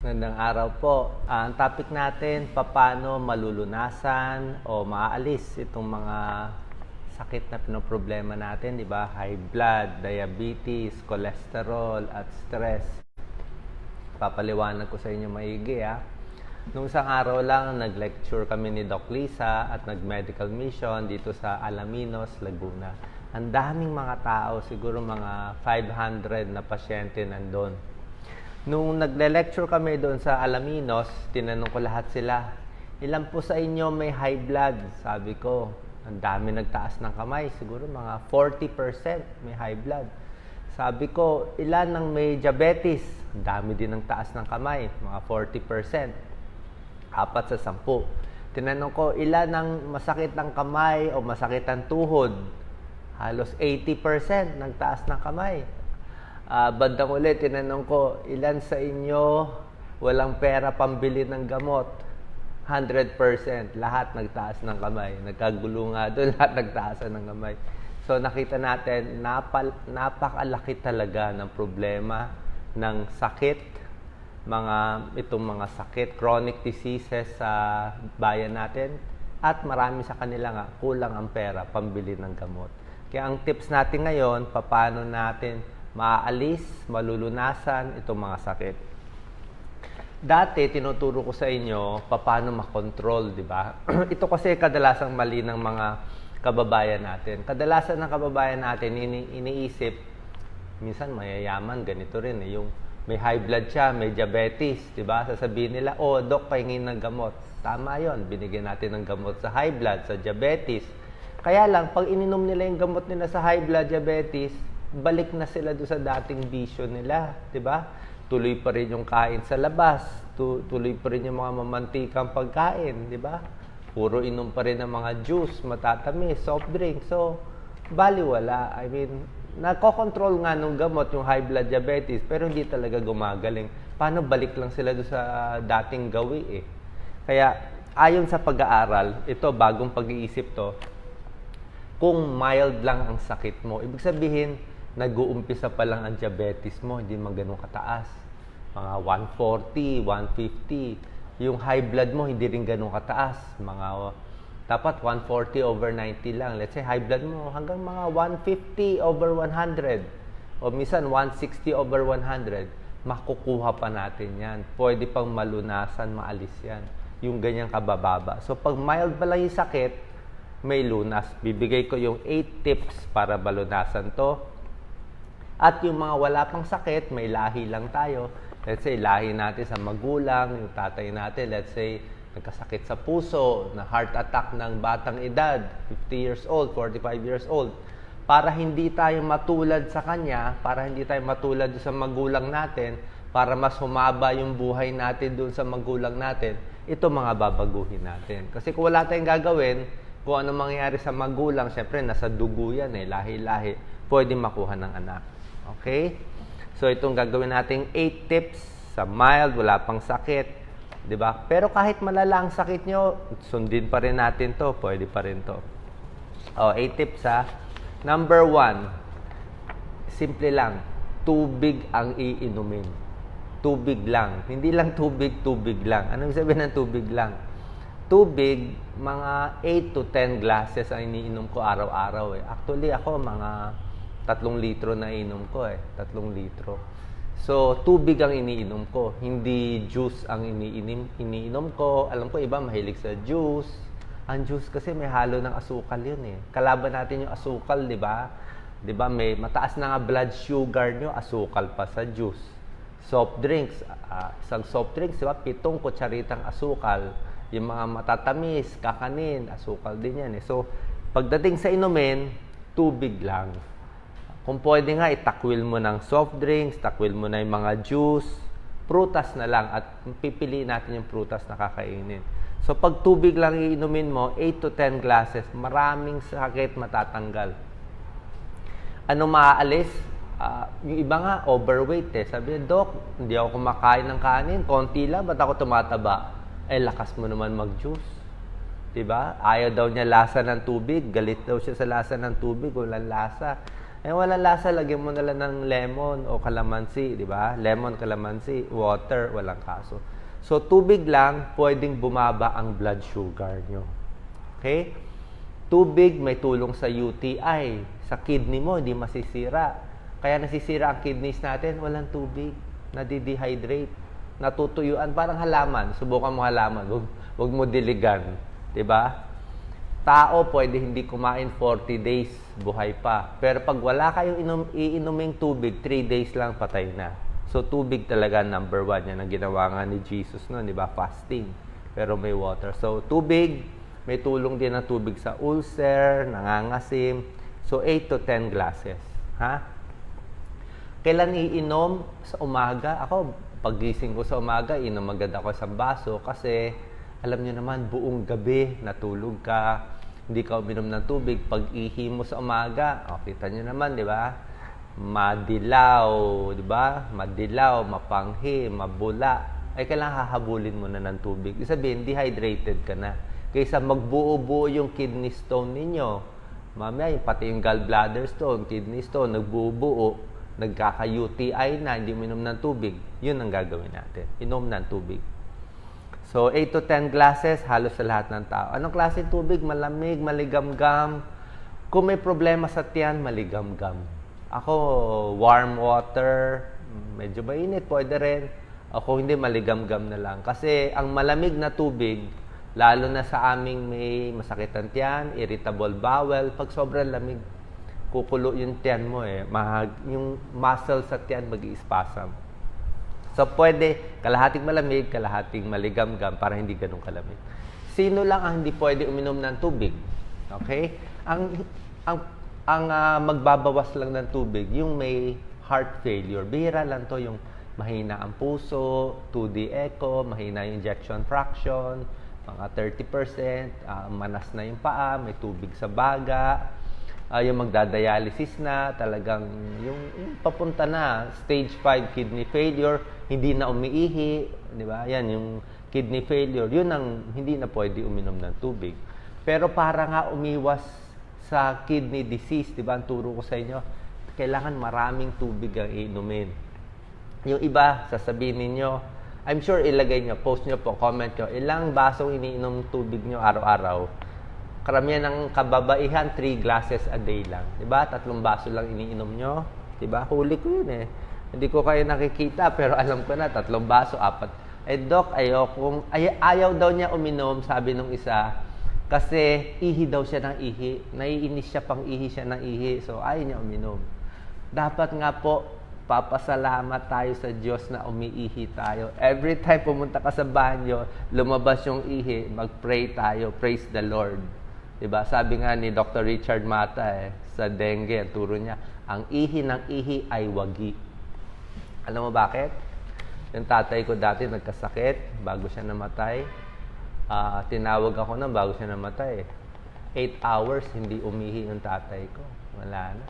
Magandang araw po. Ang topic natin, paano malulunasan o maaalis itong mga sakit na pinoproblema natin, di ba? High blood, diabetes, cholesterol, at stress. Papaliwanag ko sa inyo maigi, ha? Nung isang araw lang, nag-lecture kami ni Doc Lisa at nag-medical mission dito sa Alaminos, Laguna. Ang daming mga tao, siguro mga 500 na pasyente nandun. Nung nagle-lecture kami doon sa Alaminos, tinanong ko lahat sila, ilan po sa inyo may high blood? Sabi ko, ang dami nagtaas ng kamay, siguro mga 40% may high blood. Sabi ko, ilan ang may diabetes? Ang dami din ng taas ng kamay, mga 40%. 4 sa 10. Tinanong ko, ilan ang masakit ng kamay o masakit ng tuhod? Halos 80% nagtaas ng kamay. Bandang ulit, tinanong ko, ilan sa inyo walang pera pambili ng gamot? 100%. Lahat nagtaas ng kamay. Nagkagulo nga doon, lahat nagtaas ng kamay. So nakita natin, napakalaki talaga ng problema ng sakit, itong mga sakit, chronic diseases sa bayan natin. At marami sa kanila nga, kulang ang pera pambili ng gamot. Kaya ang tips natin ngayon, paano natin maaalis, malulunasan itong mga sakit. Dati, tinuturo ko sa inyo paano makontrol, di ba? Ito kasi kadalasang mali ng mga kababayan natin. Kadalasan ng kababayan natin, iniisip, minsan mayayaman, ganito rin. Yung may high blood siya, may diabetes, di ba? Sasabihin nila, oh, Dok, pahingin ng gamot. Tama yon, binigyan natin ng gamot sa high blood, sa diabetes. Kaya lang, pag ininom nila yung gamot nila sa high blood, diabetes, balik na sila doon sa dating bisyo nila, 'di ba? Tuloy pa rin yung kain sa labas, tuloy pa rin yung mga mamantikang pagkain, 'di ba? Puro inom pa rin ng mga juice, matatamis, soft drink. So, baliwala. I mean, nako-control nga nung gamot yung high blood diabetes, pero hindi talaga gumagaling. Paano balik lang sila doon sa dating gawi Kaya, ayon sa pag-aaral, ito bagong pag-iisip to, kung mild lang ang sakit mo, ibig sabihin, nag-uumpisa pa lang ang diabetes mo, hindi man ganun kataas. Mga 140, 150. Yung high blood mo, hindi rin ganun kataas. Dapat 140/90 lang. Let's say, high blood mo hanggang mga 150/100. O minsan, 160/100. Makukuha pa natin yan. Pwede pang malunasan, maalis yan. Yung ganyang kabababa. So, pag mild pa lang yung sakit, may lunas. Bibigay ko yung 8 tips para malunasan to. At yung mga wala pang sakit, may lahi lang tayo. Let's say, lahi natin sa magulang, yung tatay natin, let's say, nagkasakit sa puso, na heart attack ng batang edad, 50 years old, 45 years old. Para hindi tayo matulad sa kanya, para hindi tayo matulad sa magulang natin, para mas humaba yung buhay natin doon sa magulang natin, ito mga babaguhin natin. Kasi kung wala tayong gagawin, kung ano mangyayari sa magulang, syempre nasa dugo yan lahi-lahi, pwede makuha ng anak. Okay? So itong gagawin nating 8 tips sa mild, wala pang sakit, 'di ba? Pero kahit malala ang sakit nyo, sundin pa rin natin 'to, pwede pa rin 'to. 8 tips ha. Number 1, simple lang, tubig ang iinumin. Tubig lang. Hindi lang tubig lang. Anong sabihin ng tubig lang? Tubig, mga 8 to 10 glasses ang iniinom ko araw-araw Actually, ako mga 3 litro na inom ko 3 litro. So, tubig ang iniinom ko. Hindi juice ang iniinom ko. Alam ko, iba mahilig sa juice. Ang juice kasi may halo ng asukal yun Kalaban natin yung asukal, di ba? Di ba, may mataas na nga blood sugar nyo, asukal pa sa juice. Soft drinks, isang soft drinks, di ba? 7 kutsaritang asukal. Yung mga matatamis, kakanin, asukal din yan So, pagdating sa inumin, tubig lang. Kung pwede nga, itakwil mo ng soft drinks, takwil mo na yung mga juice, prutas na lang at pipiliin natin yung prutas na kakainin. So, pag tubig lang iinumin mo, 8 to 10 glasses, maraming sakit matatanggal. Ano maaalis? Yung iba nga, overweight Sabi niya, Dok, hindi ako kumakain ng kanin, konti lang, ba't ako tumataba? Lakas mo naman mag-juice. Diba? Ayaw daw niya lasa ng tubig, galit daw siya sa lasa ng tubig, walang lasa. Eh, walang lasa, lagyan mo na lang ng lemon o kalamansi, di ba? Lemon, kalamansi, water, walang kaso. So, tubig lang, pwedeng bumaba ang blood sugar nyo. Okay? Tubig may tulong sa UTI. Sa kidney mo, hindi masisira. Kaya nasisira ang kidneys natin, walang tubig. Nadidehydrate. Natutuyuan, parang halaman. Subukan mo halaman, huwag mo diligan. Diba? Tao, pwede hindi kumain 40 days, buhay pa. Pero pag wala kayong iinuming tubig, 3 days lang patay na. So, tubig talaga number 1. Yan ang ginawa nga ni Jesus noon, di ba? Fasting. Pero may water. So, tubig, may tulong din ang tubig sa ulcer, nangangasim. So, 8 to 10 glasses. Ha? Kailan iinom? Sa umaga. Ako, paggising ko sa umaga, inom agad ako sa baso kasi alam nyo naman, buong gabi, natulog ka, hindi ka uminom ng tubig. Pag ihi mo sa umaga, kita nyo naman, di ba? Madilaw, di ba? Madilaw, mapanghi, mabula. Ay, kailangan hahabulin mo na ng tubig. Ibig sabihin, dehydrated ka na. Kaysa magbuo-buo yung kidney stone ninyo. Mamaya, pati yung gallbladder stone, kidney stone, nagbuo-buo, nagkaka-UTI na, hindi uminom ng tubig. Yun ang gagawin natin. Inom ng tubig. So, 8 to 10 glasses, halos sa lahat ng tao. Anong klase tubig? Malamig, maligamgam. Kung may problema sa tiyan, maligamgam. Ako, warm water, medyo mainit, pwede rin. Ako, hindi, maligamgam na lang. Kasi, ang malamig na tubig, lalo na sa aming may masakit ang tiyan, irritable bowel, pag sobrang lamig, kukulo yung tiyan mo eh. Yung muscle sa tiyan mag-i-spasm. So, pwede kalahating malamig, kalahating maligamgam para hindi ganun kalamig. Sino lang ang hindi pwede uminom ng tubig? Okay? Ang magbabawas lang ng tubig, yung may heart failure. Bihira lang to, yung mahina ang puso, 2D echo, mahina yung ejection fraction, mga 30%, manas na yung paa, may tubig sa baga, yung magdadialysis na, talagang yung papunta na, stage 5 kidney failure, hindi na umiihi, di ba? Yan, yung kidney failure, yun ang hindi na pwede uminom ng tubig. Pero para nga umiwas sa kidney disease, di ba? Ang turo ko sa inyo, kailangan maraming tubig ang inumin. Yung iba, sasabihin ninyo, I'm sure ilagay nyo, post nyo po, comment nyo, ilang basong iniinom tubig nyo araw-araw. Karamihan ng kababaihan, 3 glasses a day lang. Diba? 3 baso lang iniinom nyo. Diba? Huli ko yun eh. Hindi ko kayo nakikita, pero alam ko na, 3 baso, 4. Eh, Doc, ayaw daw niya uminom, sabi nung isa, kasi ihi daw siya ng ihi. Naiinis siya pang ihi siya ng ihi. So, ayaw niya uminom. Dapat nga po, papasalamat tayo sa Diyos na umiihi tayo. Every time pumunta ka sa banyo, lumabas yung ihi, mag-pray tayo. Praise the Lord. Diba? Sabi nga ni Dr. Richard Mata sa dengue, ang turo niya, ang ihi ng ihi ay wagi. Alam mo bakit? Yung tatay ko dati nagkasakit bago siya namatay. Tinawag ako na bago siya namatay. 8 hours hindi umihi yung tatay ko. Wala na.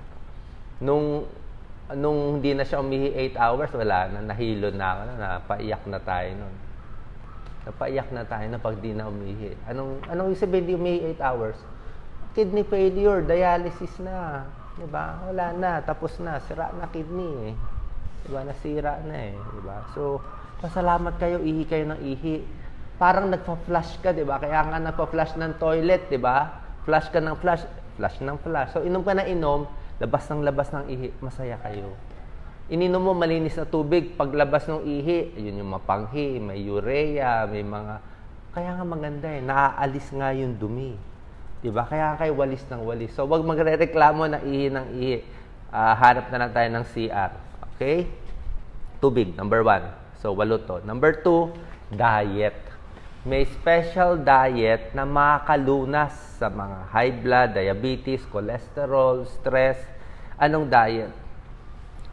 Nung hindi na siya umihi 8 hours, wala na. Nahilo na ako na. Napaiyak na tayo nun. Napaiyak na tayo na pag di na umihi. Anong sabihin di umihi 8 hours? Kidney failure, dialysis na. Diba? Wala na, tapos na. Sira na kidney eh. Diba? Nasira na eh. Diba? So, pasalamat kayo, ihi kayo ng ihi. Parang nagpa-flush ka, diba? Kaya nga nagpa-flush ng toilet, diba? Flush ka ng flush, flush ng flush. So, inom ka na inom, labas ng ihi, masaya kayo. Ininom mo malinis na tubig, paglabas ng ihi, yun yung mapanghi, may urea, may mga... Kaya nga maganda eh, naaalis nga yung dumi. Diba? Kaya kayo walis ng walis. So, wag magre-reklamo na ihi ng ihi. Hanap na lang tayo ng CR. Okay? Tubig, number 1. So, 8 to. Number 2, diet. May special diet na makakalunas sa mga high blood, diabetes, cholesterol, stress. Anong diet?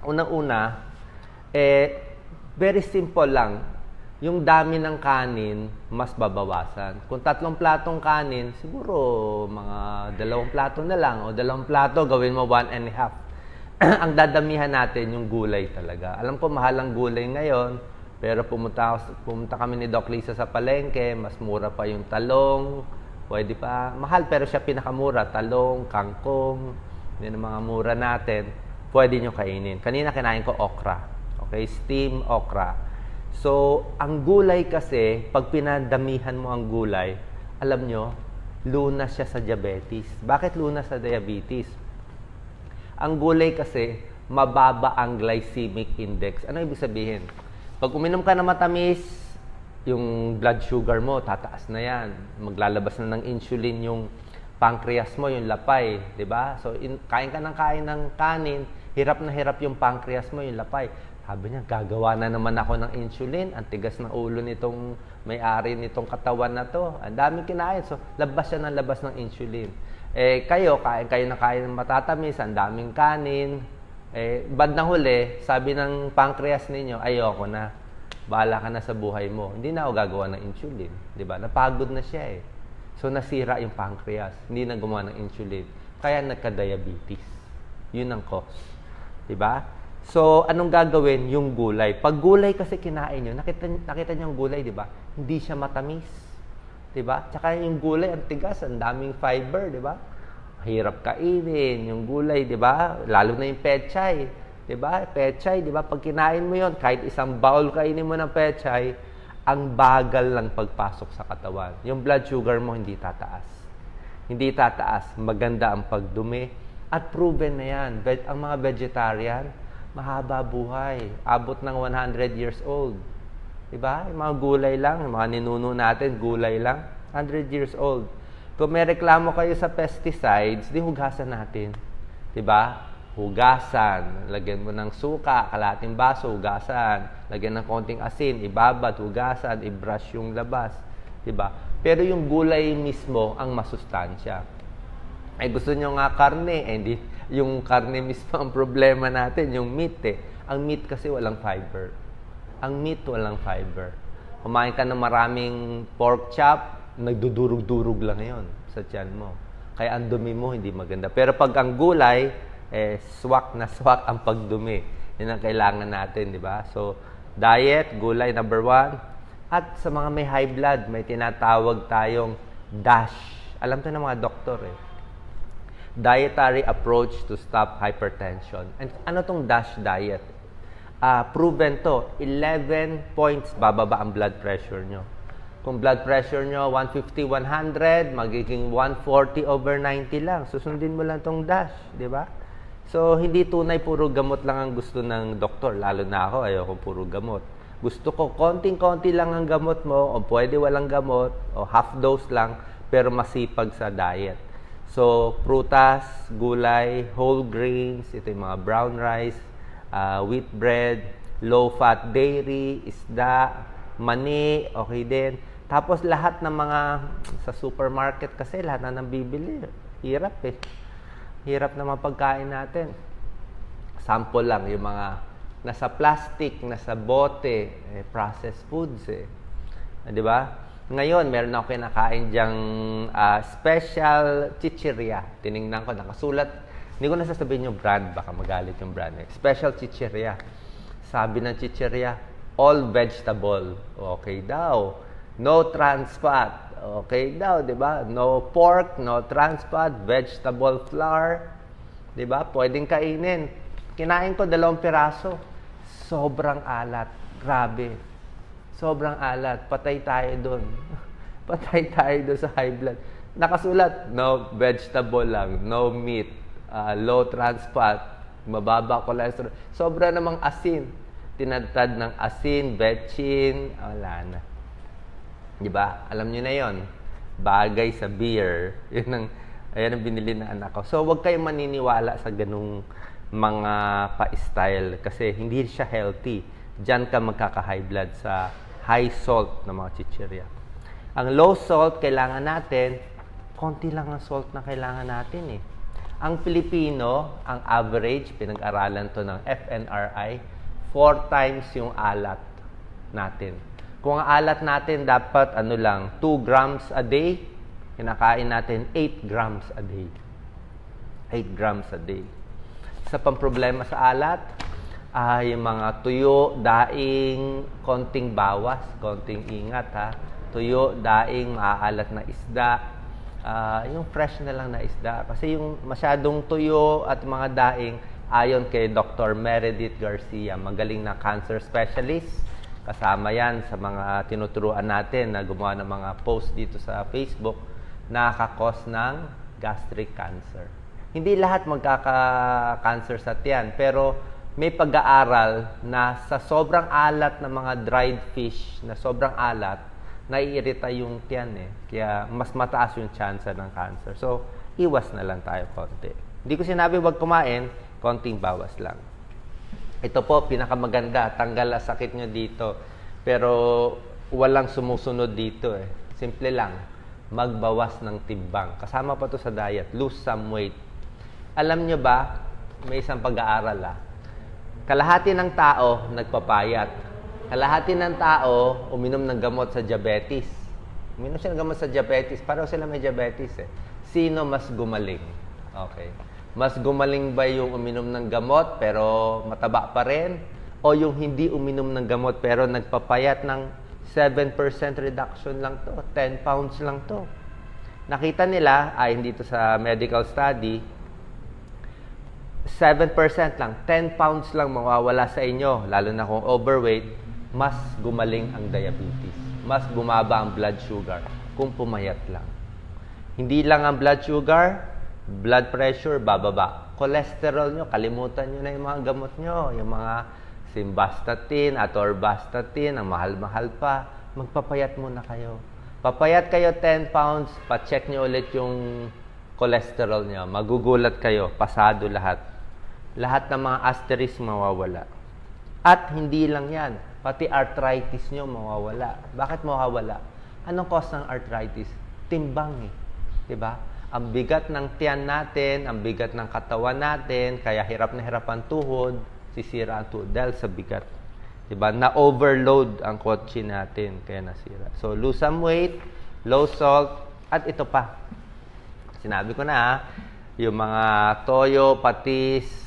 Unang-una, very simple lang. Yung dami ng kanin, mas babawasan. Kung 3 platong kanin, siguro mga 2 plato na lang. O 2 plato, gawin mo 1.5. Ang dadamihan natin, yung gulay talaga. Alam ko, mahal ang gulay ngayon. Pero pumunta kami ni Doc Lisa sa palengke, mas mura pa yung talong. Pwede pa. Mahal, pero siya pinakamura. Talong, kangkong, Yan ang mga mura natin, pwede nyo kainin. Kanina kinain ko okra. Okay, steam okra. So, ang gulay kasi, pag pinadamihan mo ang gulay, alam nyo, lunas siya sa diabetes. Bakit lunas sa diabetes? Ang gulay kasi, mababa ang glycemic index. Ano ibig sabihin? Pag uminom ka na matamis, yung blood sugar mo, tataas na yan. Maglalabas na ng insulin yung pancreas mo, yung lapay. 'Di ba? So, kain ka ng kanin, hirap na hirap yung pancreas mo, yung lapay. Sabi niya, gagawa na naman ako ng insulin. Ang tigas ng ulo nitong may-ari nitong katawan na to. Ang daming kinain. So, labas siya ng labas ng insulin. Kayo, kain ng matatamis, ang daming kanin. Bandang huli, sabi ng pancreas ninyo, ayoko na. Bahala ka na sa buhay mo. Hindi na ako gagawa ng insulin. Diba? Napagod na siya eh. So, nasira yung pancreas. Hindi na gumawa ng insulin. Kaya nagka-diabetes. Yun ang cause. Diba? So, anong gagawin? Yung gulay. Pag gulay kasi kinain nyo, nakita nyo yung gulay, diba? Hindi siya matamis. Diba? Tsaka yung gulay, ang tigas, ang daming fiber, diba? Hirap kainin yung gulay, diba? Lalo na yung pechay. Diba? Pechay, diba? Pag kinain mo yon, kahit isang bowl kainin mo ng pechay, ang bagal lang pagpasok sa katawan. Yung blood sugar mo hindi tataas. Hindi tataas. Maganda ang pagdumi. At proven na yan. Ang mga vegetarian, mahaba buhay. Abot ng 100 years old. Diba? Yung mga gulay lang, yung mga ninuno natin, gulay lang. 100 years old. Kung may reklamo kayo sa pesticides, di hugasan natin. Diba? Hugasan. Lagyan mo ng suka, kalating baso, hugasan. Lagyan ng konting asin, ibabad, hugasan, i-brush yung labas. Diba? Pero yung gulay mismo ang masustansya. Gusto nyo nga karne, hindi. Yung karne mismo ang problema natin, yung meat eh. Ang meat kasi walang fiber. Ang meat walang fiber. Kumain ka ng maraming pork chop, nagdudurog-durog lang yon sa tiyan mo. Kaya ang dumi mo hindi maganda. Pero pag ang gulay, swak na swak ang pagdumi. Yan ang kailangan natin, di ba? So, diet, gulay, number 1. At sa mga may high blood, may tinatawag tayong DASH. Alam to ng mga doktor eh. Dietary approach to stop hypertension. And ano tong DASH diet? Proven to, 11 points bababa ang blood pressure nyo. Kung blood pressure nyo 150-100, magiging 140/90 lang. Susundin mo lang tong DASH, di ba? So, hindi tunay puro gamot lang ang gusto ng doktor. Lalo na ako, ayoko puro gamot. Gusto ko konting-konti lang ang gamot mo, o pwede walang gamot, o half dose lang, pero masipag sa diet. So, prutas, gulay, whole grains, ito yung mga brown rice, wheat bread, low-fat dairy, isda, mani, okay din. Tapos lahat ng mga sa supermarket kasi lahat na nang bibili. Hirap eh. Hirap na mapagkain natin. Sample lang yung mga nasa plastic, nasa bote, processed foods eh. Di ba? Ngayon, meron ako kinakain diyang special chichirya. Tinignan ko, nakasulat. Hindi ko nasasabihin yung brand, baka magalit yung brand. Special chichirya. Sabi ng chichirya, all vegetable. Okay daw. No trans fat. Okay daw, di ba? No pork, no trans fat, vegetable flour. Di ba? Pwedeng kainin. Kinain ko 2 piraso. Sobrang alat. Grabe. Sobrang alat. Patay tayo doon. Patay tayo doon sa high blood. Nakasulat, no vegetable lang, no meat, low trans fat, mababa cholesterol. Sobra namang asin. Tinatad ng asin, betchin, wala na. Di ba? Alam nyo na yon. Bagay sa beer. Ayan ang binili na anak ko. So, huwag kayong maniniwala sa ganung mga pa-style kasi hindi siya healthy. Diyan ka magkaka-high blood sa high salt na mga chichirya. Ang low salt, kailangan natin, konti lang ang salt na kailangan natin eh. Ang Pilipino, ang average, pinag-aralan to ng FNRI, 4 times yung alat natin. Kung ang alat natin dapat 2 grams a day, kinakain natin 8 grams a day. 8 grams a day. Sa pamproblema sa alat, yung mga tuyo, daing, konting bawas, konting ingat ha. Tuyo, daing, maaalat na isda, yung fresh na lang na isda. Kasi yung masyadong tuyo at mga daing, ayon kay Dr. Meredith Garcia, magaling na cancer specialist. Kasama yan sa mga tinuturuan natin na gumawa ng mga post dito sa Facebook, nakakos ng gastric cancer. Hindi lahat magkaka-cancer sa tiyan, pero may pag-aaral na sa sobrang alat ng mga dried fish, na sobrang alat, naiirita yung tiyan eh. Kaya mas mataas yung chance ng cancer. So, iwas na lang tayo konti. Hindi ko sinabi wag kumain, konting bawas lang. Ito po, pinakamaganda. Tanggal ang sakit nyo dito. Pero walang sumusunod dito eh. Simple lang. Magbawas ng timbang. Kasama pa to sa diet. Lose some weight. Alam nyo ba, may isang pag-aaral kalahati ng tao nagpapayat. Kalahati ng tao uminom ng gamot sa diabetes. Uminom siya ng gamot sa diabetes. Pareho sila may diabetes eh. Sino mas gumaling? Okay. Mas gumaling ba yung uminom ng gamot pero mataba pa rin? O yung hindi uminom ng gamot pero nagpapayat ng 7% reduction lang to? 10 pounds lang to. Nakita nila, hindi to sa medical study, 7% lang, 10 pounds lang mawawala sa inyo, lalo na kung overweight, mas gumaling ang diabetes. Mas bumaba ang blood sugar kung pumayat lang. Hindi lang ang blood sugar, blood pressure, bababa. Cholesterol nyo, kalimutan nyo na yung mga gamot nyo. Yung mga simvastatin, atorvastatin, ang mahal-mahal pa. Magpapayat muna kayo. Papayat kayo 10 pounds, pa-check nyo ulit yung cholesterol nyo. Magugulat kayo, pasado lahat. Lahat ng mga asterisk mawawala. At hindi lang yan, pati arthritis nyo mawawala. Bakit mawawala? Anong cause ng arthritis? Timbang eh. Diba? Ang bigat ng tiyan natin, ang bigat ng katawan natin, kaya hirap na hirap ang tuhod, sisira ang tuhod dahil sa bigat. Diba? Na-overload ang kotse natin, kaya nasira. So, lose some weight, low salt, at ito pa. Sinabi ko na, yung mga toyo, patis,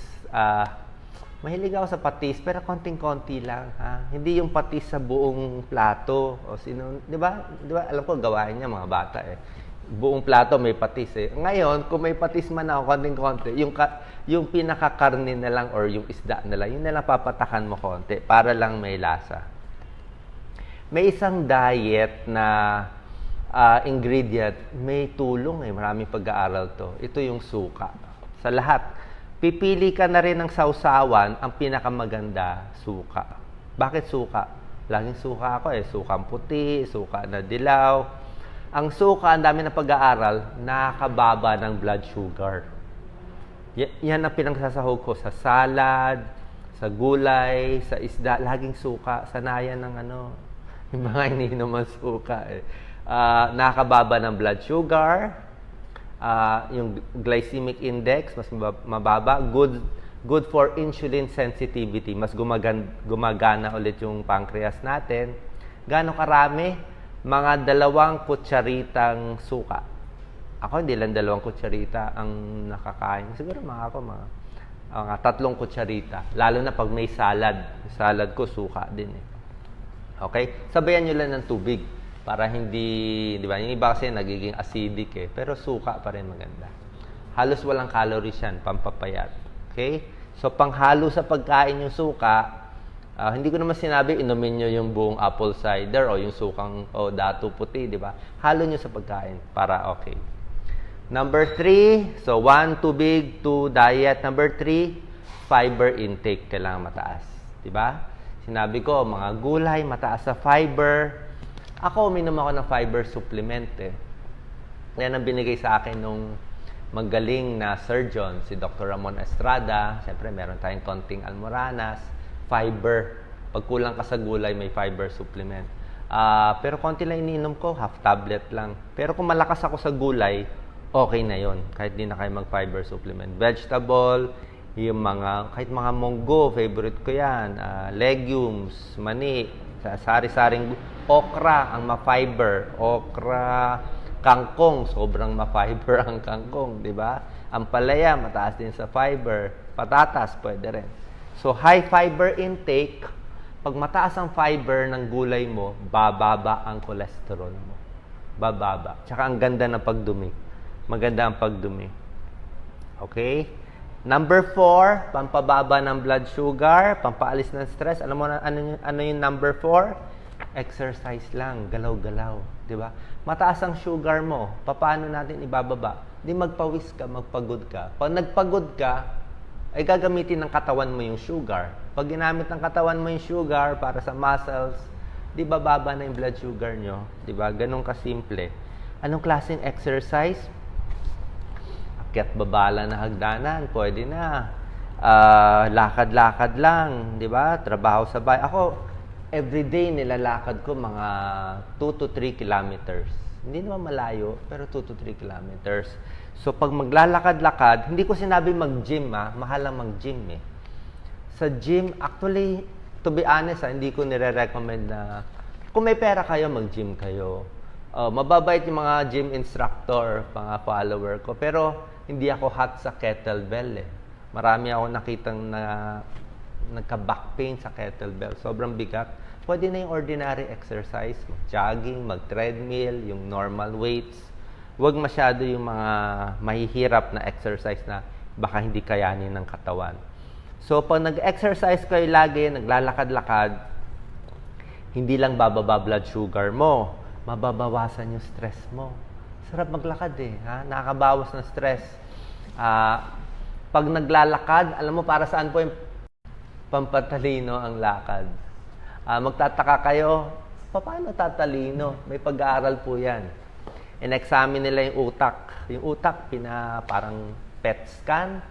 mahilig ako sa patis, pero konting-konti lang. Hindi yung patis sa buong plato. O sino, di ba? Alam ko, gawain niya mga bata eh. Buong plato may patis eh. Ngayon, kung may patis man ako, konting-konti, yung pinakakarne na lang or yung isda na lang, yun na lang papatakan mo konti para lang may lasa. May isang diet na ingredient, may tulong eh. Maraming pag-aaral to. Ito yung suka. Sa lahat. Pipili ka na rin ng sausawan, ang pinakamaganda, suka. Bakit suka? Laging suka ako eh. Sukang puti, suka na dilaw. Ang suka, ang dami na pag-aaral, nakakababa ng blood sugar. Yan ang pinagsasahog ko sa salad, sa gulay, sa isda. Laging suka. Sanayan ng yung mga iniinom ng suka eh. Nakakababa ng blood sugar. Yung glycemic index mas mababa, good for insulin sensitivity, mas gumagana ulit yung pancreas natin. Gaano karami? Mga 2 kutsaritang suka. Ako hindi lang 2 kutsarita ang nakakain. Siguro mga 3 kutsarita. Lalo na pag may salad. Salad ko suka din eh. Okay? Sabayan nyo lang ng tubig. Para hindi, di ba? Yung iba kasi nagiging acidic eh. Pero suka pa rin maganda. Halos walang calories yan, pampapayat. Okay? So, panghalo sa pagkain yung suka, hindi ko naman sinabi, inumin nyo yung buong apple cider o yung sukang datu puti, di ba? Halo nyo sa pagkain para okay. Number 3, so 1, tubig, 2, diet. Number 3, fiber intake, kailangan mataas. Di ba? Sinabi ko, mga gulay, mataas sa fiber. Ako, uminom ako ng fiber supplement eh. Yan ang binigay sa akin nung magaling na surgeon, si Dr. Ramon Estrada. Siyempre, meron tayong konting almoranas, fiber. Pag kulang ka sa gulay, may fiber supplement. Pero konti lang iniinom ko, half tablet lang. Pero kung malakas ako sa gulay, okay na yon. Kahit di na kayo mag-fiber supplement. Vegetable, yung kahit mga munggo, favorite ko yan. Legumes, mani, sari-saring okra ang ma-fiber. Okra, kangkong, sobrang ma-fiber ang kangkong, di ba? Ang palaya, mataas din sa fiber. Patatas, pwede rin. So, high fiber intake, pag mataas ang fiber ng gulay mo, bababa ang cholesterol mo. Bababa. Tsaka ang ganda ng pagdumi. maganda ang pagdumi. Okay? Number 4, pampababa ng blood sugar, pampaalis ng stress. Alam mo na ano yung number 4? Exercise lang, galaw-galaw, 'di ba? Mataas ang sugar mo, paano natin ibababa? Di magpawis ka, magpagod ka. Pag nagpagod ka, ay gagamitin ng katawan mo yung sugar. Pag ginamit ng katawan mo yung sugar para sa muscles, di bababa na yung blood sugar nyo. Di ba? Ganun kasimple. Anong klaseng exercise? Akyat babala na hagdanan, pwede na. Lakad-lakad lang, di ba? Trabaho sa bahay. Ako, everyday nilalakad ko mga 2 to 3 kilometers. Hindi naman malayo, pero 2 to 3 kilometers. So, pag maglalakad-lakad, hindi ko sinabi mag-gym, mahal lang mag-gym eh. Sa gym, actually, to be honest, hindi ko nire-recommend na kung may pera kayo, mag-gym kayo. Mababait yung mga gym instructor, mga follower ko, pero hindi ako hot sa kettlebell eh. Marami ako nakitang na nagka-back pain sa kettlebell. Sobrang bigat. Pwede na yung ordinary exercise, mag-jogging, mag-treadmill, yung normal weights. Huwag masyado yung mga mahihirap na exercise na baka hindi kayanin ng katawan. So, pag nag-exercise kayo lagi, naglalakad-lakad, hindi lang bababa blood sugar mo, mababawasan yung stress mo. Sarap maglakad eh, ha? Nakakabawas ng stress. Pag naglalakad, alam mo para saan po yung pampatalino ang lakad? Magtataka kayo, paano tatalino? May pag-aaral po yan. In-examine nila yung utak. Yung utak, parang PET scan.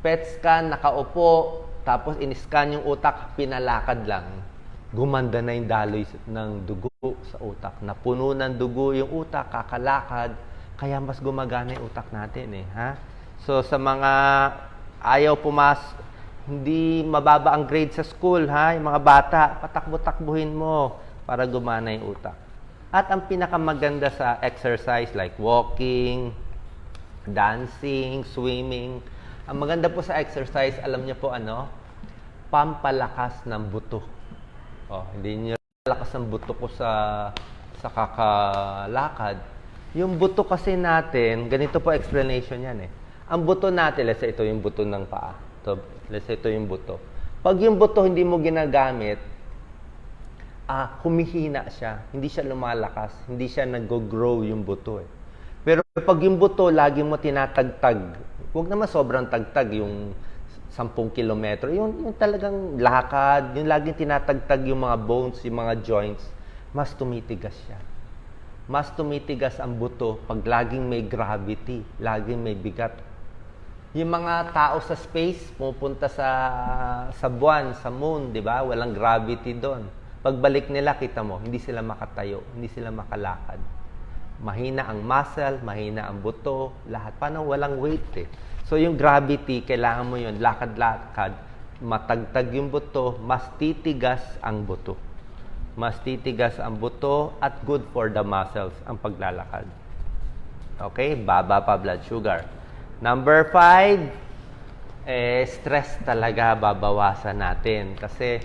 PET scan, nakaupo, tapos in-scan yung utak, pinalakad lang. Gumanda na yung daloy ng dugo sa utak. Napuno ng dugo yung utak, kakalakad, kaya mas gumagana yung utak natin eh. Ha? So, sa mga ayaw hindi mababa ang grade sa school, ha? Yung mga bata, patakbo-takbuhin mo para gumana yung utak. At ang pinakamaganda sa exercise like walking, dancing, swimming, ang maganda po sa exercise, alam niyo po ano? Pampalakas ng buto. Hindi niyo lakas ng buto ko sa kakalakad. Yung buto kasi natin, ganito po explanation yan eh. Ang buto natin, let's say ito yung buto ng paa. Let's say ito yung buto. Pag yung buto hindi mo ginagamit, humihina siya. Hindi siya lumalakas. Hindi siya nag-grow yung buto eh. Pero pag yung buto, lagi mo tinatagtag. Huwag naman sobrang tagtag, yung 10 kilometro. Yung talagang lakad, yung laging tinatagtag yung mga bones, yung mga joints, mas tumitigas siya. Mas tumitigas ang buto pag laging may gravity, laging may bigat. Yung mga tao sa space, pupunta sa buwan, sa moon, di ba? Walang gravity doon. Pagbalik nila, kita mo, hindi sila makatayo, hindi sila makalakad. Mahina ang muscle, mahina ang buto, lahat. Paano walang weight eh? So yung gravity, kailangan mo yun, lakad-lakad, matagtag yung buto, mas titigas ang buto. Mas titigas ang buto at good for the muscles ang paglalakad. Okay? Baba pa blood sugar. Number 5, stress talaga babawasan natin. Kasi,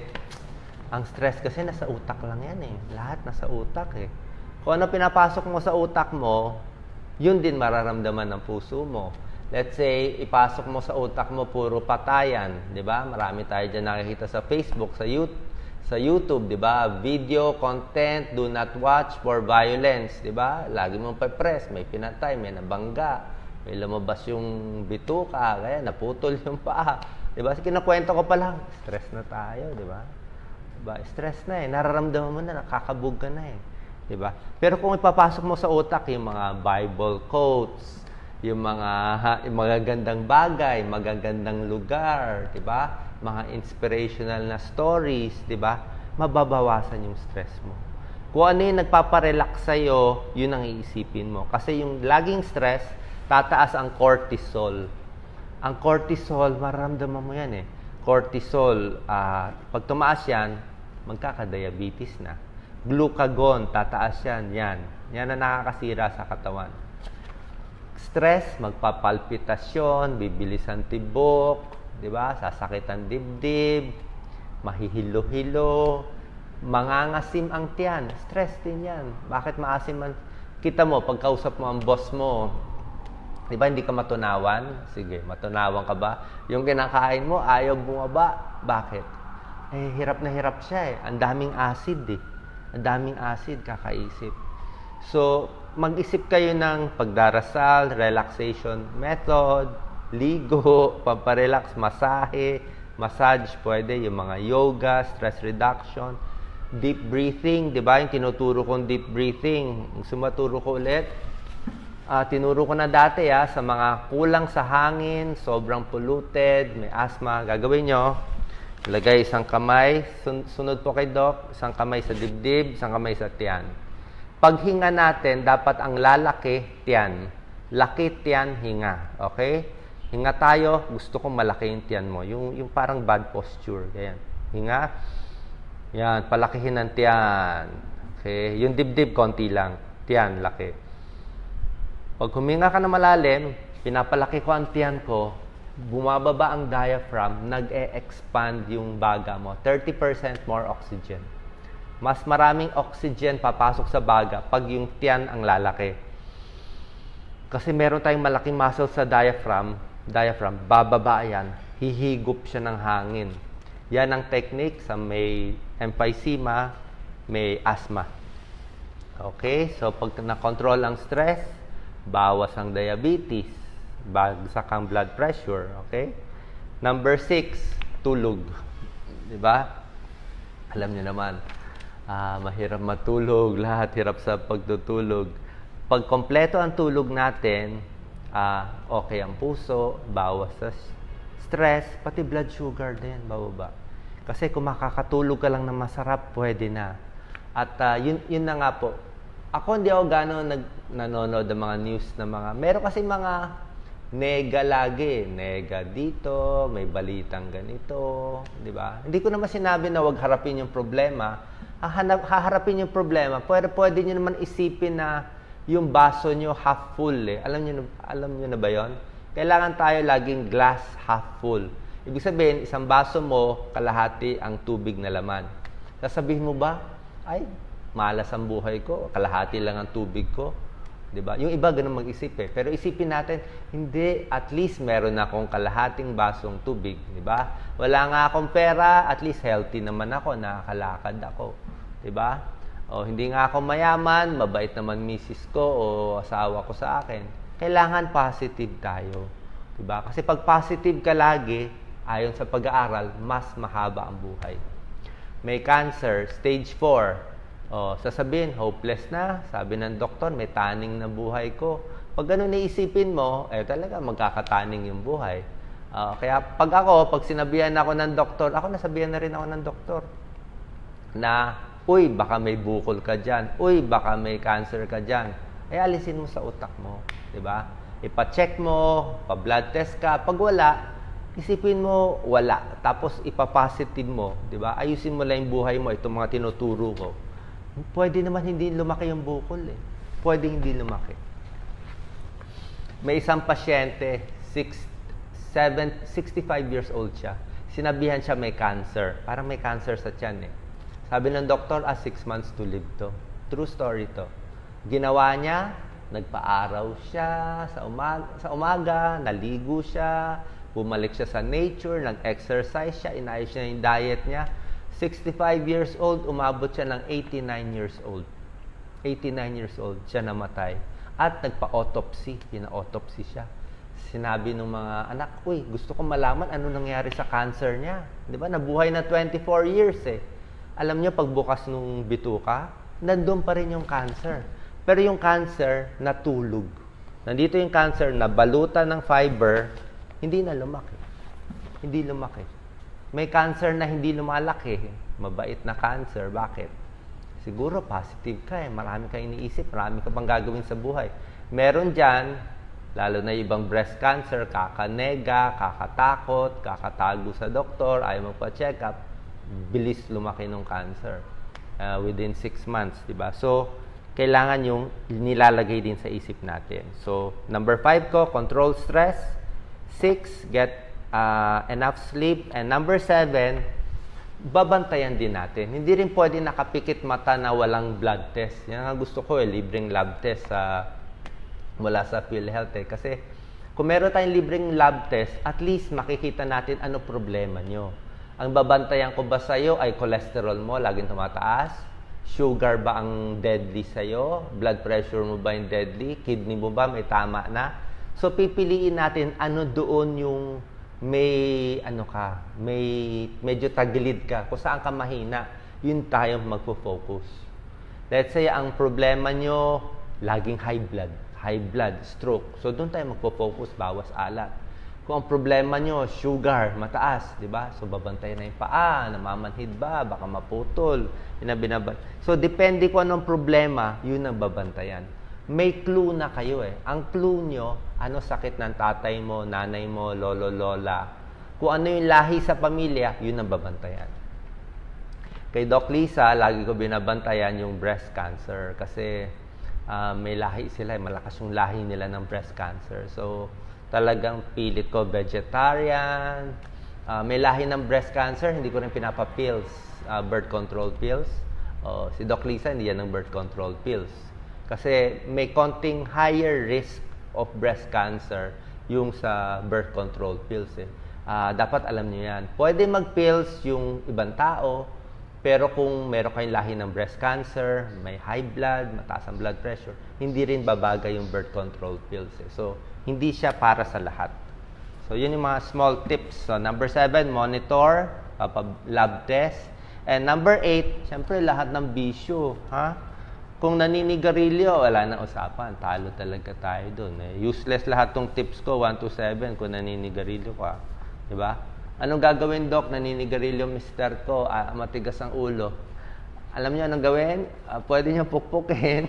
ang stress kasi nasa utak lang yan eh. Lahat nasa utak eh. Kung ano pinapasok mo sa utak mo, yun din mararamdaman ng puso mo. Let's say, ipasok mo sa utak mo puro patayan. Diba? Marami tayo dyan nakikita sa Facebook, sa YouTube, diba? Video, content, do not watch for violence. Diba? Lagi mong pa-press, may pinatay, may nabangga. May lumabas yung bituka, kaya naputol yung paa. Diba? Kinakwento ko pa lang, stress na tayo, diba? Diba? Stress na eh. Nararamdaman mo na, nakakabog ka na eh. Diba? Pero kung ipapasok mo sa utak yung mga Bible quotes, yung mga magagandang bagay, magagandang lugar, diba? Mga inspirational na stories, diba? Mababawasan yung stress mo. Kung ano yung nagpaparelax sa'yo, yun ang iisipin mo. Kasi yung laging stress, tataas ang cortisol. Ang cortisol, mararamdaman mo yan eh. Cortisol, pag tumaas yan, magkaka-diabetes na. Glucagon, tataas yan. Yan ang nakakasira sa katawan. Stress, magpapalpitasyon, bibilis ang tibok, di ba? Sasakit ang dibdib, mahihilo-hilo, mangangasim ang tiyan. Stress din yan. Bakit maasim man? Kita mo, pagkausap mo ang boss mo, Di ba hindi ka matunawan? Sige, matunawan ka ba? Yung kinakain mo, ayaw bumaba. Bakit? Eh, hirap na hirap siya eh. Ang daming acid eh. Ang daming acid, kakaisip. So, mag-isip kayo ng pagdarasal, relaxation method, ligo, pamparelax, masahe, massage, pwede, yung mga yoga, stress reduction, deep breathing, di ba? Yung tinuturo kong deep breathing. Sumaturo ko ulit. Tinuro ko na dati sa mga kulang sa hangin, sobrang polluted, may asthma, gagawin nyo. Ilagay isang kamay, sunod po kay Doc, isang kamay sa dibdib, isang kamay sa tiyan. Paghinga natin, dapat ang lalaki, tiyan. Laki, tiyan, hinga. Okay? Hinga tayo, gusto kong malaki yung tiyan mo. Yung parang bad posture. Ganyan. Hinga. Yan, palakihin ang tiyan. Okay? Yung dibdib, konti lang. Tiyan, laki. Pag huminga ka na malalim, pinapalaki ko ang tiyan ko, bumababa ang diaphragm, nag-e-expand yung baga mo. 30% more oxygen. Mas maraming oxygen papasok sa baga pag yung tiyan ang lalaki. Kasi meron tayong malaking muscle sa diaphragm, bababa yan, hihigop siya ng hangin. Yan ang technique sa may emphysema, may asthma. Okay? So, pag na-control ang stress, bawas ang diabetes, bagsak ang blood pressure, okay? Number 6, tulog. 'Di ba? Alam niyo naman, mahirap matulog, lahat hirap sa pagtutulog. Pag kompleto ang tulog natin, okay ang puso, bawas sa stress, pati blood sugar din, bababa. Kasi kung makakatulog ka lang na masarap, pwede na. At yun na nga po. Ako hindi ako gano'n nanonood ng mga news na mga... Meron kasi mga nega lagi. Nega dito, may balitang ganito, di ba? Hindi ko naman sinabi na wag harapin yung problema. Haharapin yung problema. Pwede nyo naman isipin na yung baso nyo half full eh. Alam nyo na ba yon? Kailangan tayo laging glass half full. Ibig sabihin, isang baso mo, kalahati ang tubig na laman. Sasabihin mo ba, ay, malas ang buhay ko, kalahati lang ang tubig ko. 'Di ba? Yung iba ganun mag-isip eh. Pero isipin natin, hindi, at least meron akong kalahating basong tubig, 'di ba? Wala nga akong pera, at least healthy naman ako, nakakalakad ako, 'di ba? O hindi nga ako mayaman, mabait naman misis ko o asawa ko sa akin. Kailangan positive tayo, 'di ba? Kasi pag positive ka lagi, ayon sa pag-aaral, mas mahaba ang buhay. May cancer, stage 4. Sasabihin, hopeless na. Sabi ng doktor, may taning na buhay ko. Pag ganun naisipin mo, talaga magkakataning yung buhay. Kaya pag sinabihan ako ng doktor, ako nasabihan na rin ako ng doktor na, uy, baka may bukol ka dyan. Uy, baka may cancer ka dyan. Alisin mo sa utak mo. Diba? Ipa-check mo, pa-blood test ka. Pag wala, isipin mo, wala. Tapos ipa-positive mo. Diba? Ayusin mo lang yung buhay mo. Itong mga tinuturo ko. Pwede naman hindi lumaki yung bukol eh. Pwede hindi lumaki. May isang pasyente, 65 years old siya. Sinabihan siya may cancer. Parang may cancer sa tiyan eh. Sabi ng doktor, 6 months to live to. True story to. Ginawa niya, nagpa-araw siya sa umaga, naligo siya, bumalik siya sa nature, nag-exercise siya, inayos niya yung diet niya. 65 years old, umabot siya ng 89 years old. 89 years old, siya namatay. At nagpa-autopsy, pina-autopsy siya. Sinabi ng mga anak, uy, gusto ko malaman ano nangyari sa cancer niya. Di ba? Nabuhay na 24 years eh. Alam niyo, pagbukas nung bituka, nandun pa rin yung cancer. Pero yung cancer, natulog. Nandito yung cancer, nabalutan ng fiber, hindi na lumaki. Hindi lumaki. May cancer na hindi lumalaki. Mabait na cancer. Bakit? Siguro positive ka eh. Marami ka iniisip. Marami ka pang gagawin sa buhay. Meron dyan, lalo na ibang breast cancer, kakanega, kakatakot, kakatago sa doktor, ayaw magpa-check up, bilis lumaki ng cancer. Within 6 months, diba? So, kailangan yung nilalagay din sa isip natin. So, number 5 ko, control stress. 6, get enough sleep. And number 7, babantayan din natin. Hindi rin pwede nakapikit mata na walang blood test. Yan ang gusto ko libreng lab test mula sa PhilHealth Kasi Kung meron tayong libreng lab test, at least makikita natin ano problema nyo. Ang babantayan ko ba sa'yo ay cholesterol mo, laging tumataas? Sugar ba ang deadly sa'yo? Blood pressure mo ba yung deadly? Kidney mo ba may tama na? So, pipiliin natin ano doon yung may medyo tagilid ka, kung saan ka mahina, yun tayo magpo-focus. Let's say, ang problema nyo, laging high blood, stroke. So, doon tayo magpo-focus, bawas alat. Kung ang problema nyo, sugar, mataas, di ba? So, babantayan na yung paa, namamanhid ba, baka maputol, So, depende kung anong problema, yun ang babantayan. May clue na kayo eh. Ang clue nyo, ano sakit ng tatay mo, nanay mo, lolo, lola. Kung ano yung lahi sa pamilya, yun ang babantayan. Kay Doc Lisa, lagi ko binabantayan yung breast cancer kasi may lahi sila, malakas yung lahi nila ng breast cancer. So, talagang pilit ko vegetarian. May lahi ng breast cancer, hindi ko rin pinapa-pills, birth control pills. Si Doc Lisa, hindi yan ng birth control pills. Kasi may konting higher risk of breast cancer yung sa birth control pills eh. Dapat alam niyo yan. Pwede mag-pills yung ibang tao, pero kung meron kayong lahi ng breast cancer, may high blood, mataas ang blood pressure, hindi rin babagay yung birth control pills eh. So, hindi siya para sa lahat. So, yun yung mga small tips. So, number 7, monitor, lab test. And number 8, syempre lahat ng bisyo. Kung naninigarilyo, wala na usapan. Talo talaga tayo doon. Useless lahat tong tips ko, 1 to 7, kung naninigarilyo ka. Diba? Anong gagawin, Doc? Naninigarilyo, mister ko, matigas ang ulo. Alam niyo anong gawin? Pwede niyo pukpukin,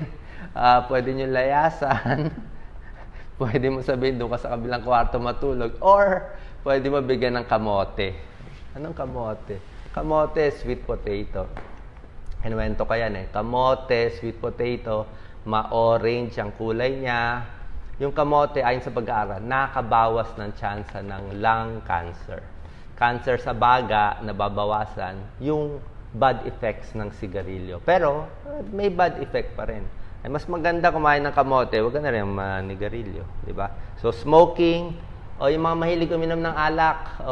pwede niyo layasan, pwede mo sabihin doon ka sa kabilang kwarto matulog, or pwede mo bigyan ng kamote. Anong kamote? Kamote, sweet potato. Kinuwento ko yan eh. Kamote, sweet potato, ma-orange ang kulay niya. Yung kamote, ayon sa pag-aaral, nakabawas ng tsansa ng lung cancer. Cancer sa baga, nababawasan yung bad effects ng sigarilyo. Pero, may bad effect pa rin. Ay, mas maganda kumain ng kamote, huwag ka na rin manigarilyo. Diba? So, smoking, yung mga mahilig uminom ng alak,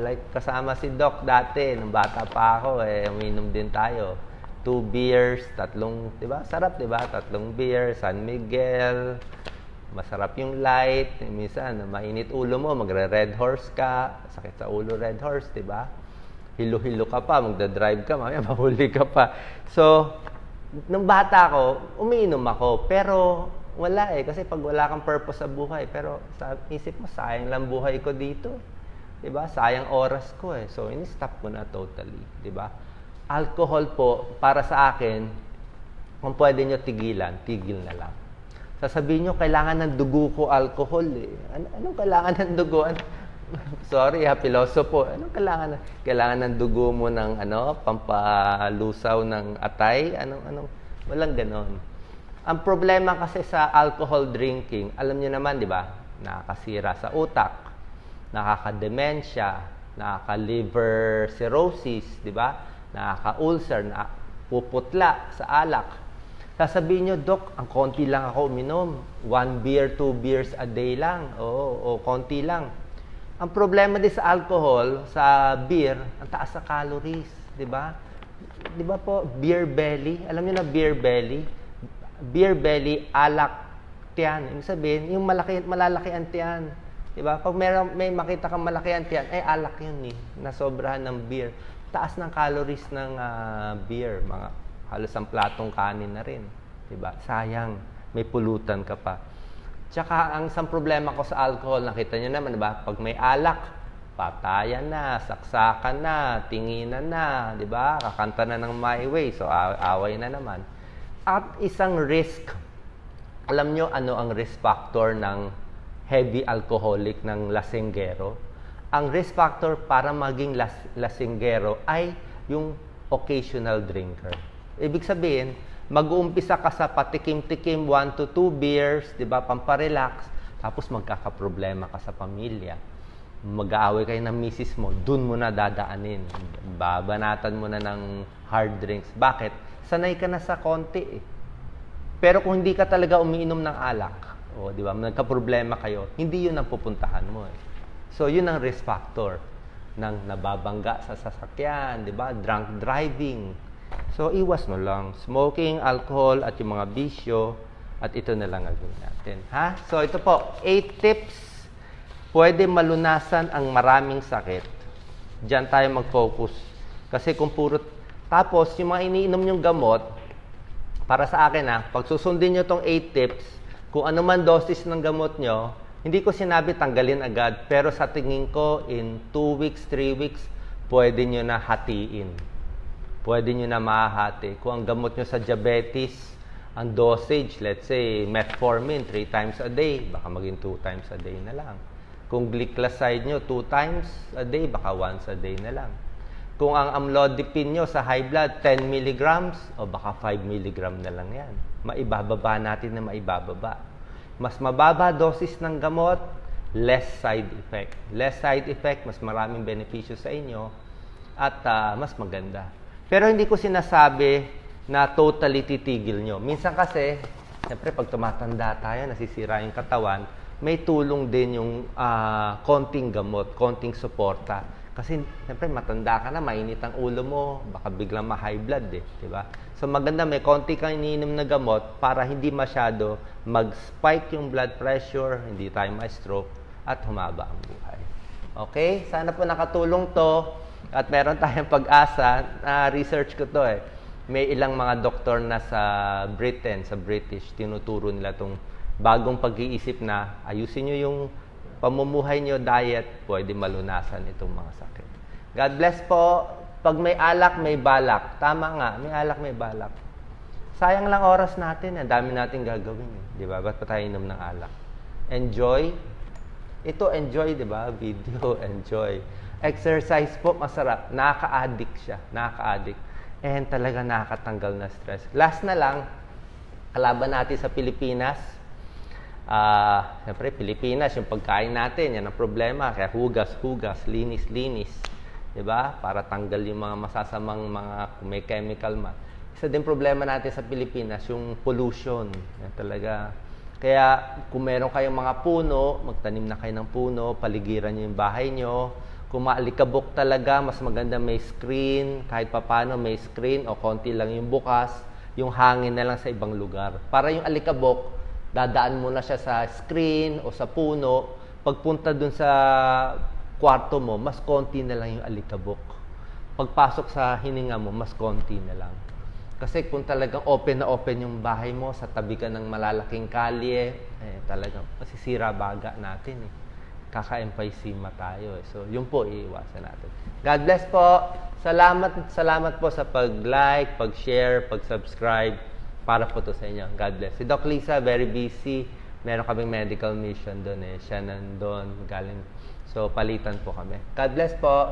like kasama si Doc dati, nung bata pa ako, uminom din tayo. 2 beers, 3, di ba? Sarap, di ba? 3 beers, San Miguel, masarap yung light. Minsan, mainit ulo mo, magre-red horse ka, sakit sa ulo, red horse, di ba? Hilo-hilo ka pa, magdadrive ka, mamaya mahuli ka pa. So, nung bata ko, umiinom ako, pero wala eh, kasi pag wala kang purpose sa buhay, pero sa isip mo, sayang lang buhay ko dito. Di ba? Sayang oras ko eh. So, in-stop ko na totally, di ba? Alcohol po, para sa akin, kung pwede nyo tigilan, tigil na lang. Sasabihin nyo, kailangan ng dugo ko alcohol eh. Anong kailangan ng dugo? Sorry pilosopo. Anong kailangan? Kailangan ng dugo mo ng pampalusaw ng atay? Walang ganon. Ang problema kasi sa alcohol drinking, alam nyo naman, di ba? Nakakasira sa utak, nakaka-dementia, nakaka-liver cirrhosis, di ba? Nakaka-ulcer, puputla sa alak. Sasabihin nyo, Doc, ang konti lang ako uminom. 1 beer, 2 beers a day lang. O konti lang. Ang problema din sa alcohol, sa beer, ang taas sa calories. Diba? Diba po, beer belly? Alam nyo na beer belly? Beer belly, alak, tiyan. Ibig sabihin, yung malalaki ang tiyan. Diba? Pag may makita kang malaki ang tiyan, alak yun eh. Nasobrahan ng beer. Taas ng calories ng beer, mga halos ang platong kanin na rin. Diba? Sayang, may pulutan ka pa. Tsaka, ang isang problema ko sa alcohol, nakita nyo naman, diba? Pag may alak, patayan na, saksakan na, tinginan na, diba? Kakanta na ng My Way, so away na naman. At isang risk, alam nyo ano ang risk factor ng heavy alcoholic ng lasinggero? Ang risk factor para maging lasinggero ay yung occasional drinker. Ibig sabihin, mag-uumpisa ka sa patikim-tikim 1 to 2 beers, di ba, pamparelax, tapos magkakaproblema ka sa pamilya. Mag-aaway kayo ng misis mo, dun mo na dadaanin. Babanatan mo na ng hard drinks. Bakit? Sanay ka na sa konti eh. Pero kung hindi ka talaga umiinom ng alak, O, di ba? Nagka-problema kayo, hindi yun ang pupuntahan mo eh. So, yun ang risk factor ng nababangga sa sasakyan, di ba? Drunk driving. So, iwas mo lang. Smoking, alcohol, at yung mga bisyo, at ito na lang gagawin natin. Ha? So, ito po, 8 tips pwede malunasan ang maraming sakit. Diyan tayo mag-focus. Kasi kung puro... Tapos, yung mga iniinom yung gamot, para sa akin pag susundin nyo itong 8 tips, kung ano man dosis ng gamot nyo, hindi ko sinabi tanggalin agad, pero sa tingin ko, in 2 weeks, 3 weeks, pwede nyo na hatiin. Pwede nyo na mahahati. Kung ang gamot nyo sa diabetes, ang dosage, let's say, metformin, 3 times a day, baka maging 2 times a day na lang. Kung glycoside nyo, 2 times a day, baka once a day na lang. Kung ang amlodipine nyo sa high blood, 10 milligrams, o baka 5 milligram na lang yan. Maibababa natin na maibababa. Mas mababa dosis ng gamot, less side effect. Less side effect, mas maraming benepisyo sa inyo, at mas maganda. Pero hindi ko sinasabi na totally titigil nyo. Minsan kasi, siyempre pag tumatanda tayo, nasisira yung katawan, may tulong din yung konting gamot, konting suporta. Kasi, siyempre, matanda ka na, mainit ang ulo mo, baka biglang ma-high blood di ba? So, maganda may konti kang iniinom na gamot para hindi masyado mag-spike yung blood pressure, hindi tayo ma-stroke, at humaba ang buhay. Okay? Sana po nakatulong to, at meron tayong pag-asa, research ko to May ilang mga doktor na sa Britain, sa British, tinuturo nila tong bagong pag-iisip na ayusin nyo yung pamumuhay nyo, diet, pwede malunasan itong mga sakit. God bless po. Pag may alak, may balak. Tama nga, may alak, may balak. Sayang lang oras natin. Ang dami natin gagawin. Di ba? Ba't pa tayo inom ng alak? Enjoy. Ito, enjoy, di ba? Video, enjoy. Exercise po, masarap. Nakaka-addict siya. Nakaka-addict. And talaga nakakatanggal na stress. Last na lang, kalaban natin sa Pilipinas. Siyempre, Pilipinas, yung pagkain natin, yan ang problema. Kaya hugas, linis. Diba? Para tanggal yung mga masasamang may chemical Isa din problema natin sa Pilipinas, yung pollution. Yan talaga. Kaya, kung meron kayong mga puno, magtanim na kayo ng puno, paligiran nyo yung bahay nyo. Kung maalikabok talaga, mas maganda may screen. Kahit papano may screen o konti lang yung bukas. Yung hangin na lang sa ibang lugar. Para yung alikabok, dadaan muna siya sa screen o sa puno. Pagpunta dun sa kwarto mo, mas konti na lang yung alikabok. Pagpasok sa hininga mo, mas konti na lang. Kasi kung talagang open na open yung bahay mo, sa tabi ka ng malalaking kalye, talagang masisira baga natin Kaka-emphysema tayo So, yun po, iiwasan natin. God bless po. Salamat po sa pag-like, pag-share, pag-subscribe. Para po to sa inyo. God bless. Si Doc Lisa, very busy. Meron kaming medical mission doon Siya nandun, galing. So, palitan po kami. God bless po.